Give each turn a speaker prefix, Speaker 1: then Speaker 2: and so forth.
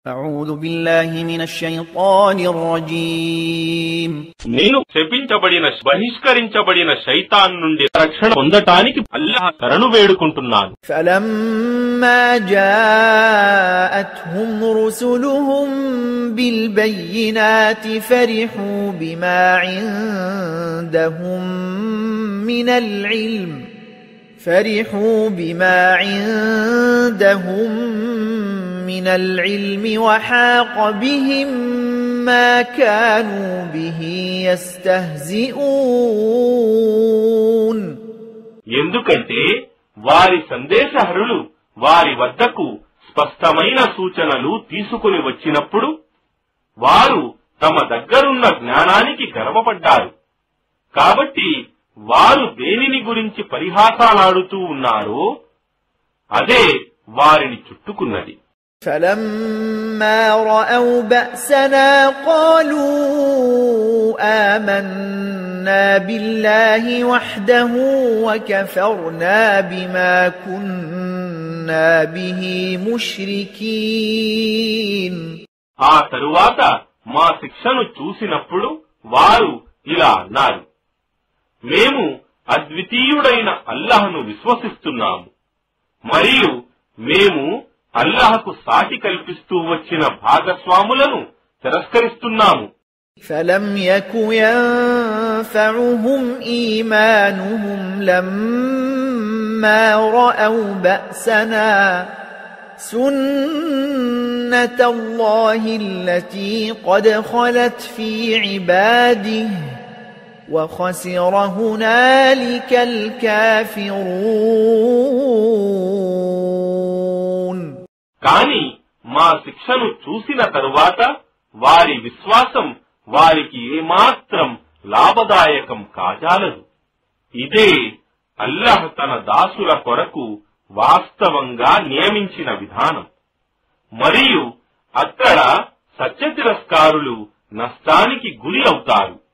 Speaker 1: أعوذ بالله من الشيطان الرجيم
Speaker 2: నేను శపించబడిన బహిష్కరించబడిన శైతాన్ నుండి రక్షణ పొందటానికి అల్లాహ్ శరణు వేడుకుంటున్నాను.
Speaker 1: فلما جاءتهم رسلهم بالبينات فرحوا بما عندهم من العلم وحاق بهم ما كانوا به يستهزئون.
Speaker 2: ఎందుకంటే వారి సందేశహరులు వారి వద్దకు స్పష్టమైన సూచనలు తీసుకుని వచ్చినప్పుడు వారు తమ దగ్గరున్న జ్ఞానానికి గర్వపడ్డారు. కాబట్టి వారు దేనిని గురించి పరిహాసాలాడుతూ ఉన్నారో అదే వారిని చుట్టుకున్నది.
Speaker 1: فلما رأوا بأسنا قالوا آمنا بالله وحده وكفرنا بما كنا به مشركين.
Speaker 2: ఆ తరువాత మా శిక్షను చూసినప్పుడు వారు ఇలా అన్నారు, మేము అద్వితీయుడైన అల్లాహ్ను విశ్వసిస్తున్నాము మరియు మేము అల్లాహ్కు సాటి కల్పిస్తూ వచ్చిన భాగస్వాములను తిరస్కరిస్తున్నాము.
Speaker 1: فلم يك ينفعهم إيمانهم لما رأوا بأسنا سنة الله التي قد خلت في عباده وخسر هنالك الكافرون.
Speaker 2: కాని మా శిక్షను చూసిన తరువాత వారి విశ్వాసం వారికి ఏమాత్రం లాభదాయకం కాజాలదు. ఇదే అల్లాహ్ తన దాసుల కొరకు వాస్తవంగా నియమించిన విధానం. మరియు అక్కడ సత్య తిరస్కారులు నష్టానికి గురి అవుతారు.